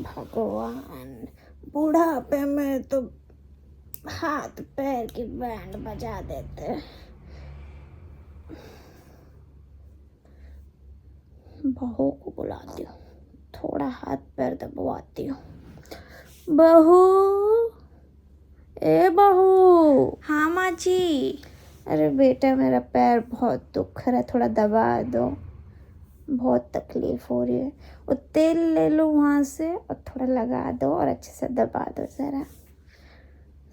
भगवान, बुढ़ापे में तो हाथ पैर की बैंड बजा देते। बहू को बुलाती हूँ, थोड़ा हाथ पैर दबवाती हूँ। बहू, ए बहू। हाँ माँ जी। अरे बेटा, मेरा पैर बहुत दुख रहा है, थोड़ा दबा दो, बहुत तकलीफ हो रही है। वो तेल ले लो वहाँ से और थोड़ा लगा दो और अच्छे से दबा दो ज़रा।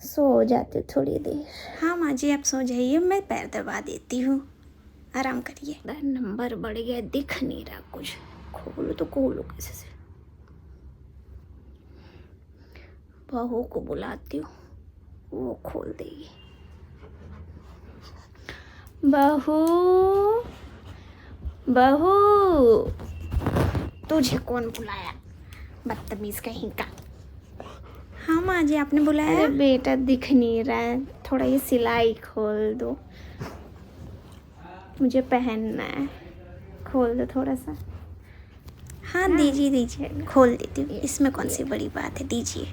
सो जाती हूँ थोड़ी देर। हाँ माँ जी, आप सो जाइए, मैं पैर दबा देती हूँ, आराम करिए। नंबर बढ़ गया, दिख नहीं रहा कुछ। खोलो तो खोलो कैसे से। बहू को बुलाती हूँ, वो खोल देगी। बहू, बहू। तुझे कौन बुलाया, बदतमीज कहीं का। हाँ माँ जी, आपने बुलाया? अरे बेटा, दिख नहीं रहा है, थोड़ा ये सिलाई खोल दो, मुझे पहनना है। खोल दो थोड़ा सा। हाँ दीजिए दीजिए, खोल देती हूँ, इसमें कौन सी बड़ी बात है, दीजिए।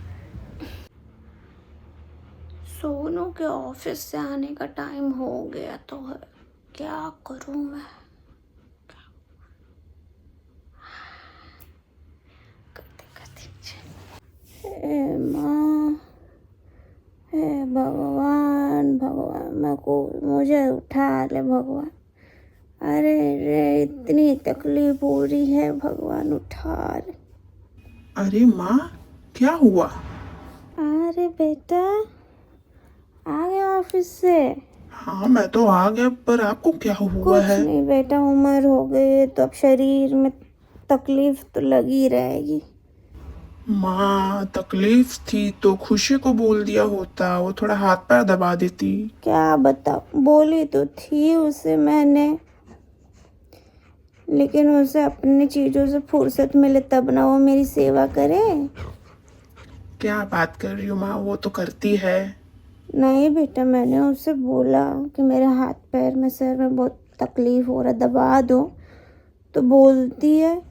सोनू के ऑफिस से आने का टाइम हो गया तो है, क्या करूं मैं। करते करते। हे माँ, हे भगवान, भगवान मुझे उठा ले भगवान। अरे रे, इतनी तकलीफ हो रही है, भगवान उठा ले। अरे माँ, क्या हुआ? अरे बेटा, आ गया ऑफिस से? हाँ, मैं तो आ गया, पर आपको क्या हुआ कुछ है? नहीं बेटा, उम्र हो गई है तो अब शरीर में तकलीफ तो लगी रहेगी। माँ, तकलीफ थी तो खुशी को बोल दिया होता, वो थोड़ा हाथ पैर दबा देती। क्या बताऊं, बोली तो थी उसे मैंने, लेकिन उसे अपनी चीजों से फुर्सत मिले तब ना वो मेरी सेवा करे। क्या बात कर रही हो माँ, वो तो करती है। नहीं बेटा, मैंने उससे बोला कि मेरे हाथ पैर में, सर में बहुत तकलीफ हो रहा, दबा दो, तो बोलती है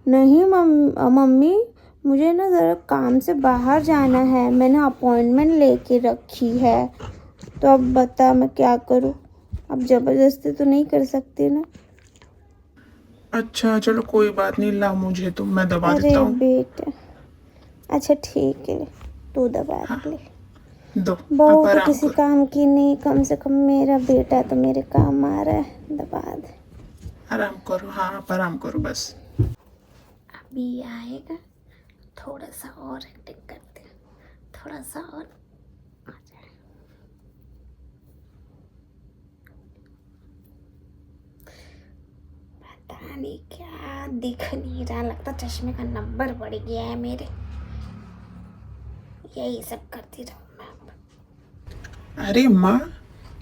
नहीं मम्मी, मुझे ना ज़रा काम से बाहर जाना है, मैंने अपॉइंटमेंट लेके रखी है। तो अब बता मैं क्या करूं, अब ज़बरदस्ती तो नहीं कर सकती ना। अच्छा चलो, कोई बात नहीं, ला मुझे तो मैं दबा अरे देता हूँ। बेटा, अच्छा ठीक है, तू दबा हाँ, ले। दो। बहू आप तो आराम किसी करो। काम की नहीं, कम से कम मेरा बेटा तो मेरे काम आ रहा है, दबा दे। आराम करो, हाँ आप आराम करो बस। अभी आएगा, थोड़ा सा और एक्टिंग करते हैं, थोड़ा सा और आ जाए। पता नहीं क्या दिख नहीं रहा, लगता चश्मे का नंबर बढ़ गया है मेरे। यही सब करती रहूं मैं अब। अरे माँ,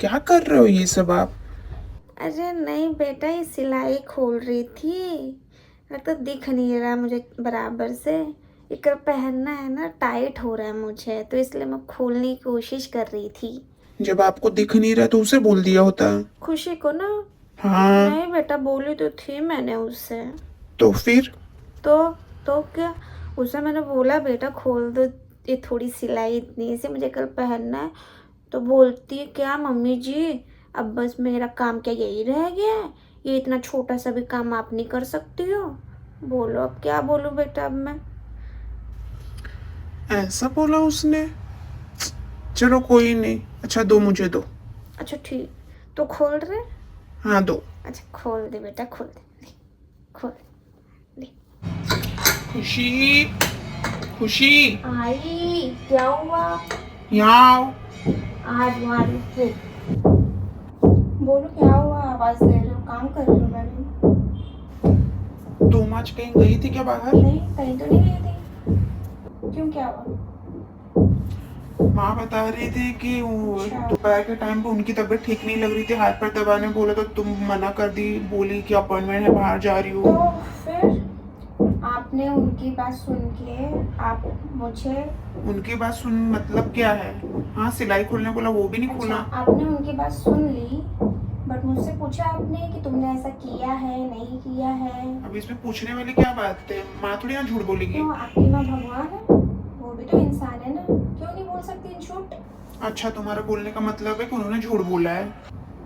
क्या कर रहे हो ये सब आप? अरे नहीं बेटा, ये सिलाई खोल रही थी, लगता दिख नहीं रहा मुझे बराबर से। एक पहनना है ना, टाइट हो रहा है मुझे, तो इसलिए मैं खोलने की कोशिश कर रही थी। जब आपको दिख नहीं रहा तो उसे बोल दिया होता। खुशी को ना? हाँ। नहीं बेटा, बोली तो थी मैंने उससे। तो फिर? तो क्या, उसे मैंने बोला बेटा खोल दो, ये थोड़ी सिलाई इतनी सी मुझे कल पहनना है। तो बोलती है क्या मम्मी जी, अब बस मेरा काम क्या यही रह गया है, ये इतना छोटा सा भी काम आप नहीं कर सकती हो। बोलो अब क्या बोलूं बेटा, अब मैं। ऐसा बोला उसने? चलो कोई नहीं, अच्छा दो, मुझे दो। अच्छा ठीक, तो खोल रहे? हाँ दो। अच्छा खोल दे बेटा, खोल दे, ले, खोल ले। खुशी, खुशी, आई, क्या हुआ? यहाँ आओ। आ रही। बोलो क्या हुआ, आवाज दे रहे हो, काम कर रही हूँ मैंने। तुम आज कहीं गई थी क्या बाहर? नहीं, कहीं तो नहीं गई थी। क्यों, क्या हुआ? माँ बता रही थी कि अच्छा। दोपहर के टाइम पे उनकी तबीयत ठीक नहीं लग रही थी, हाथ पैर दबाने बोला तो तुम मना कर दी, बोली कि अपॉइंटमेंट है, बाहर जा रही हो। तो फिर आपने उनकी बात सुन के आप मुझे। उनकी बात सुन मतलब क्या है? हाँ, सिलाई खोलने बोला, वो भी नहीं अच्छा, खोला। आपने उनकी बात सुन ली, बट मुझसे पूछा आपने कि तुमने ऐसा किया है नहीं किया है? अब इसमें पूछने वाली क्या बात है? माँ थोड़ी ना झूठ बोलेगी। क्यों, आपकी माँ भगवान है? वो भी तो इंसान है ना, क्यों नहीं बोल सकती झूठ? अच्छा, तुम्हारा बोलने का मतलब है कि उन्होंने झूठ बोला है?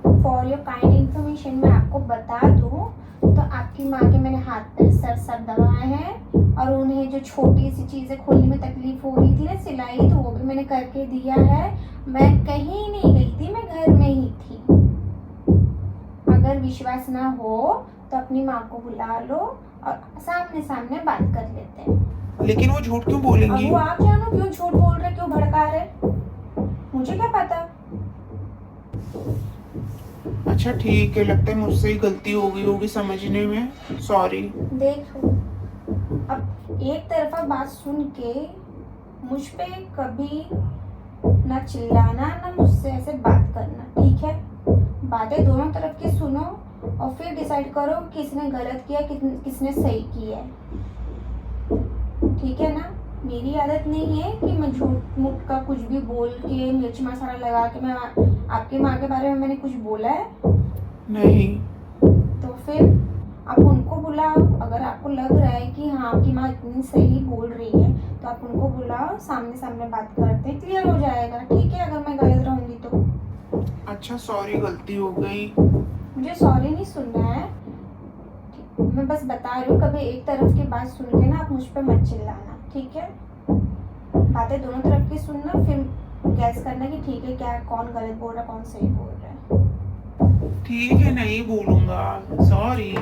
फॉर योर काइंड इन्फॉर्मेशन मैं आपको बता दूं तो आपकी माँ के मैंने हाथ पैर सर सब दबाए हैं, और उन्हें जो छोटी सी चीज़ें खोलने में तकलीफ हो रही थी ना, सिलाई, तो वो भी मैंने करके दिया है। मैं कहीं नहीं गई थी, मैं घर में ही थी। अगर विश्वास ना हो तो अपनी माँ को बुला लो और सामने सामने बात कर लेते हैं। लेकिन वो झूठ क्यों बोलेंगी? अब वो आप जानो क्यों झूठ बोल रहे, क्यों भड़का रहे, मुझे क्या पता। अच्छा ठीक है, लगता है मुझसे ही गलती हो गई होगी समझने में, सॉरी। देखो, अब एक तरफा बात सुन के मुझ पे कभी ना चिल्लाना, ना मुझसे ऐसे बात करना, ठीक है? बातें दोनों तरफ की सुनो और फिर डिसाइड करो किसने गलत किया, किसने सही किया है, ठीक है ना? मेरी आदत नहीं है कि मैं झूठ मूठ का कुछ भी बोल के मिर्च मसाला लगा के मैं आपकी माँ के बारे में मैंने कुछ बोला है? नहीं। तो फिर आप उनको बुलाओ। अगर आपको लग रहा है कि हाँ आपकी माँ इतनी सही बोल रही है तो आप उनको बुलाओ, सामने सामने बात करते हैं, क्लियर हो जाएगा, ठीक है? अगर मैं गलत रहूंगी तो अच्छा सॉरी, गलती हो गई। मुझे सॉरी नहीं सुनना है, मैं बस बता रही हूँ, कभी एक तरफ की बात सुन के ना आप मुझ पर मत चिल्लाना, ठीक है? बातें दोनों तरफ की सुनना, फिर गैस करना कि ठीक है क्या, कौन गलत बोल रहा है, कौन सही बोल रहा है। ठीक है, नहीं बोलूंगा, sorry.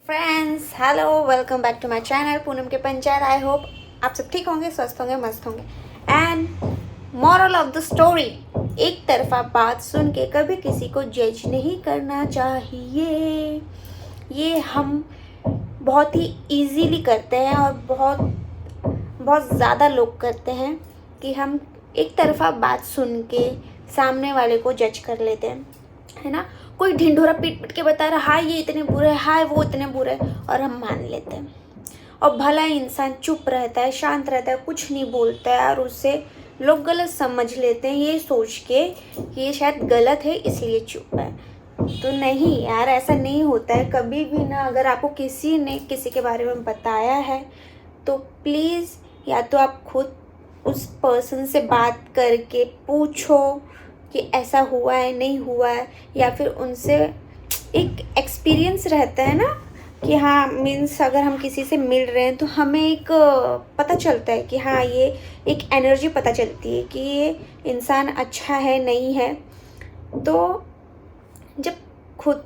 Friends, hello, welcome back to my channel Poonam के पंचायत। आई होप आप सब ठीक होंगे, स्वस्थ होंगे, मस्त होंगे। And moral of the story, एक तरफा बात सुन के कभी किसी को जज नहीं करना चाहिए। ये हम बहुत ही इजीली करते हैं और बहुत ज़्यादा लोग करते हैं कि हम एक तरफा बात सुन के सामने वाले को जज कर लेते हैं, है ना? कोई ढिंढोरा पीट पीट के बता रहा हाय ये इतने बुरे, हाय वो इतने बुरे, और हम मान लेते हैं। और भला इंसान चुप रहता है, शांत रहता है, कुछ नहीं बोलता है, और उससे लोग गलत समझ लेते हैं ये सोच के ये शायद गलत है इसलिए चुप है। तो नहीं यार, ऐसा नहीं होता है कभी भी ना। अगर आपको किसी ने किसी के बारे में बताया है तो प्लीज़ या तो आप खुद उस पर्सन से बात करके पूछो कि ऐसा हुआ है नहीं हुआ है, या फिर उनसे एक एक्सपीरियंस रहता है ना कि हाँ, मीन्स अगर हम किसी से मिल रहे हैं तो हमें एक पता चलता है कि हाँ, ये एक एनर्जी पता चलती है कि ये इंसान अच्छा है नहीं है। तो जब खुद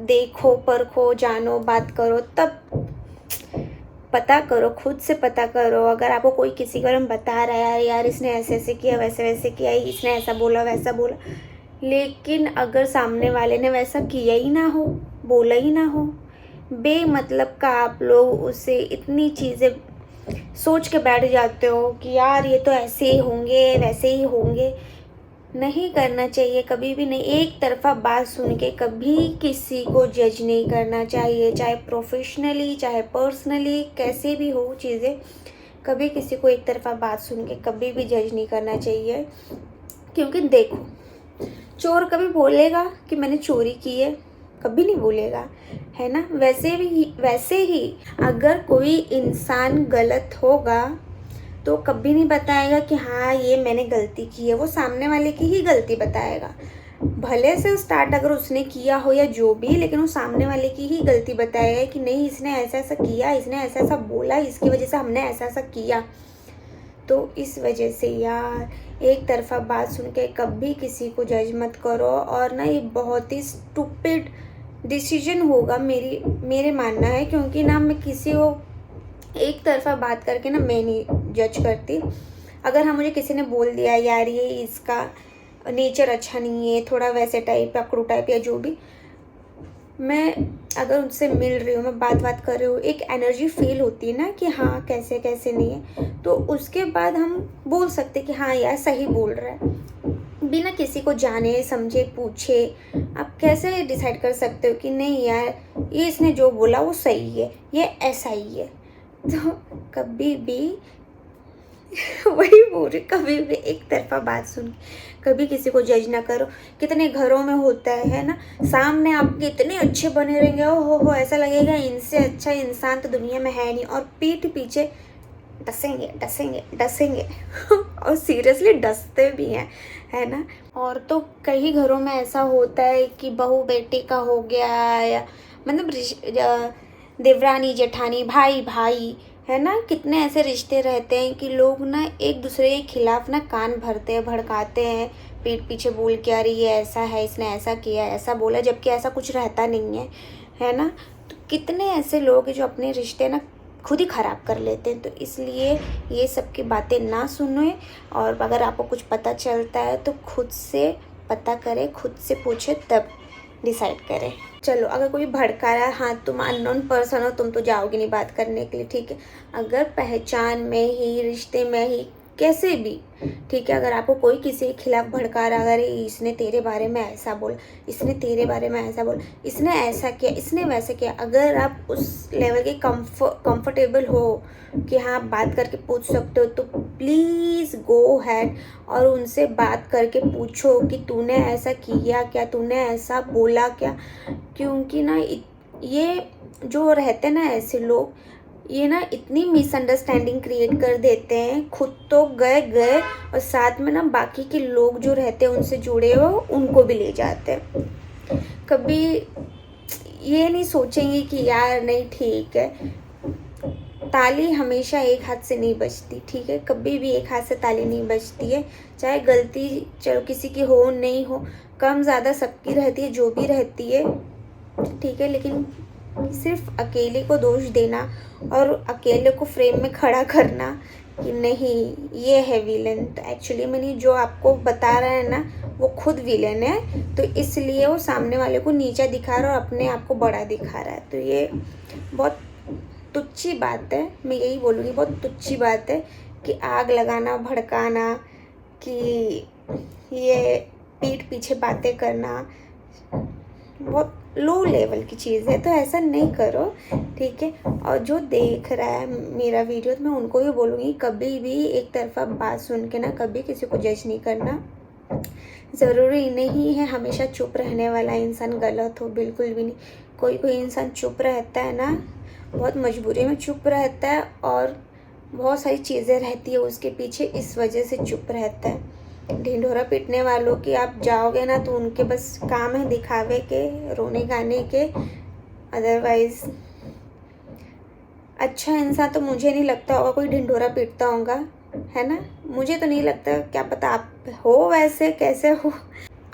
देखो, परखो, जानो, बात करो, तब पता करो, खुद से पता करो। अगर आपको कोई किसी के बारे में बता रहा है यार इसने ऐसे ऐसे किया, वैसे वैसे किया, इसने ऐसा बोला वैसा बोला, लेकिन अगर सामने वाले ने वैसा किया ही ना हो, बोला ही ना हो, बेमतलब का आप लोग उससे इतनी चीज़ें सोच के बैठ जाते हो कि यार ये तो ऐसे ही होंगे, वैसे ही होंगे। नहीं करना चाहिए कभी भी नहीं। एक तरफा बात सुन के कभी किसी को जज नहीं करना चाहिए, चाहे प्रोफेशनली चाहे पर्सनली, कैसे भी हो चीज़ें। कभी किसी को एक तरफा बात सुन के कभी भी जज नहीं करना चाहिए, क्योंकि देखो, चोर कभी बोलेगा कि मैंने चोरी की है? कभी नहीं बोलेगा, है ना? वैसे ही अगर कोई इंसान गलत होगा तो कभी नहीं बताएगा कि हाँ ये मैंने गलती की है, वो सामने वाले की ही गलती बताएगा। भले से स्टार्ट अगर उसने किया हो या जो भी, लेकिन वो सामने वाले की ही गलती बताएगा कि नहीं इसने ऐसा ऐसा किया, इसने ऐसा ऐसा बोला, इसकी वजह से हमने ऐसा ऐसा किया। तो इस वजह से यार एक तरफा बात सुन के कभी किसी को जज मत करो। और ना ये बहुत ही स्टूपिड डिसीजन होगा मेरे मानना है, क्योंकि ना मैं किसी को एक तरफा बात करके ना मैं नहीं जज करती। अगर हाँ मुझे किसी ने बोल दिया यार ये इसका नेचर अच्छा नहीं है, थोड़ा वैसे टाइप, अकड़ू टाइप, या जो भी, मैं अगर उनसे मिल रही हूँ, मैं बात कर रही हूँ, एक एनर्जी फील होती है ना कि हाँ कैसे कैसे नहीं है, तो उसके बाद हम बोल सकते कि हाँ यार सही बोल रहा है। बिना किसी को जाने समझे पूछे आप कैसे डिसाइड कर सकते हो कि नहीं यार ये इसने जो बोला वो सही है, ये ऐसा ही है? तो कभी भी वही बोल रही, कभी भी एक तरफा बात सुन कभी किसी को जज ना करो। कितने घरों में होता है ना, सामने आपके इतने अच्छे बने रहेंगे, ओ हो ऐसा लगेगा इनसे अच्छा इंसान तो दुनिया में है नहीं, और पीठ पीछे डसेंगे डसेंगे डसेंगे और सीरियसली डसते भी हैं, है ना। और तो कई घरों में ऐसा होता है कि बहू बेटी का हो गया, या मतलब देवरानी जेठानी भाई भाई, है ना, कितने ऐसे रिश्ते रहते हैं कि लोग ना एक दूसरे के खिलाफ ना कान भरते हैं, भड़काते हैं, पीठ पीछे बोल के अरे ये ऐसा है, इसने ऐसा किया, ऐसा बोला, जबकि ऐसा कुछ रहता नहीं है ना। तो कितने ऐसे लोग हैं जो अपने रिश्ते ना खुद ही ख़राब कर लेते हैं। तो इसलिए ये सब की बातें ना सुने, और अगर आपको कुछ पता चलता है तो खुद से पता करें, खुद से पूछे, तब डिसाइड करें। चलो, अगर कोई भड़का रहा है, हाँ तुम अननोन पर्सन हो, तुम तो जाओगे नहीं बात करने के लिए, ठीक है। अगर पहचान में ही, रिश्ते में ही, कैसे भी, ठीक है, अगर आपको कोई किसी के खिलाफ भड़का रहा, अगर इसने तेरे बारे में ऐसा बोला, इसने तेरे बारे में ऐसा बोला, इसने ऐसा किया, इसने वैसा किया, अगर आप उस लेवल के कंफर्टेबल हो कि हाँ आप बात करके पूछ सकते हो, तो प्लीज़ गो हैड और उनसे बात करके पूछो कि तूने ऐसा किया क्या, तूने ऐसा बोला क्या। क्योंकि ना ये जो रहते हैं ना ऐसे लोग, ये ना इतनी मिसअंडरस्टैंडिंग क्रिएट कर देते हैं, खुद तो गए और साथ में ना बाकी के लोग जो रहते हैं उनसे जुड़े हुए उनको भी ले जाते हैं। कभी ये नहीं सोचेंगे कि यार नहीं ठीक है, ताली हमेशा एक हाथ से नहीं बजती, ठीक है, कभी भी एक हाथ से ताली नहीं बजती है। चाहे गलती चलो किसी की हो नहीं हो, कम ज़्यादा सबकी रहती है, जो भी रहती है, ठीक है, लेकिन सिर्फ अकेले को दोष देना और अकेले को फ्रेम में खड़ा करना कि नहीं ये है विलन, तो एक्चुअली मैंने जो आपको बता रहा है ना वो खुद विलन है, तो इसलिए वो सामने वाले को नीचा दिखा रहा है और अपने आप को बड़ा दिखा रहा है। तो ये बहुत तुच्छी बात है, मैं यही बोलूँगी, बहुत तुच्छी बात है कि आग लगाना, भड़काना, कि ये पीठ पीछे बातें करना बहुत लो लेवल की चीज़ है। तो ऐसा नहीं करो, ठीक है। और जो देख रहा है मेरा वीडियो, तो मैं उनको भी बोलूँगी कभी भी एक तरफा बात सुन के ना कभी किसी को जज नहीं करना। ज़रूरी नहीं है हमेशा चुप रहने वाला इंसान गलत हो, बिल्कुल भी नहीं। कोई कोई इंसान चुप रहता है ना, बहुत मजबूरी में चुप रहता है, और बहुत सारी चीज़ें रहती है उसके पीछे, इस वजह से चुप रहता है। ढिंढोरा पीटने वालों की आप जाओगे ना तो उनके बस काम है दिखावे के, रोने गाने के, अदरवाइज अच्छा इंसान तो मुझे नहीं लगता होगा कोई ढिंढोरा पीटता होगा, है ना। मुझे तो नहीं लगता, क्या पता आप हो वैसे, कैसे हो।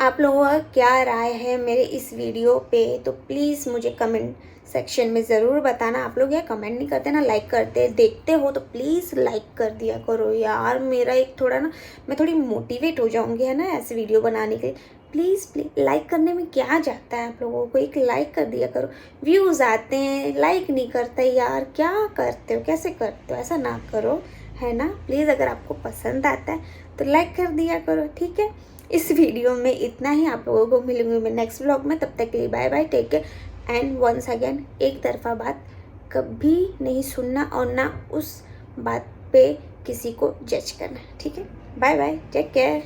आप लोगों का क्या राय है मेरे इस वीडियो पे, तो प्लीज़ मुझे कमेंट सेक्शन में ज़रूर बताना। आप लोग यार कमेंट नहीं करते ना, लाइक करते, देखते हो तो प्लीज़ लाइक कर दिया करो यार। मेरा एक थोड़ा ना, मैं थोड़ी मोटिवेट हो जाऊँगी, है ना, ऐसे वीडियो बनाने के लिए। प्लीज़ लाइक करने में क्या जाता है, आप लोगों को एक लाइक कर दिया करो। व्यूज़ आते हैं, लाइक नहीं करते यार, क्या करते हो, कैसे करते हो, ऐसा ना करो, है ना। प्लीज़ अगर आपको पसंद आता है तो लाइक कर दिया करो, ठीक है। इस वीडियो में इतना ही, आप लोगों को मिलूंगी मैं नेक्स्ट व्लॉग में, तब तक के लिए bye bye, take care. And once again, एक तरफा बात कभी नहीं सुनना और ना उस बात पे किसी को जज करना, ठीक है। Bye bye, take care.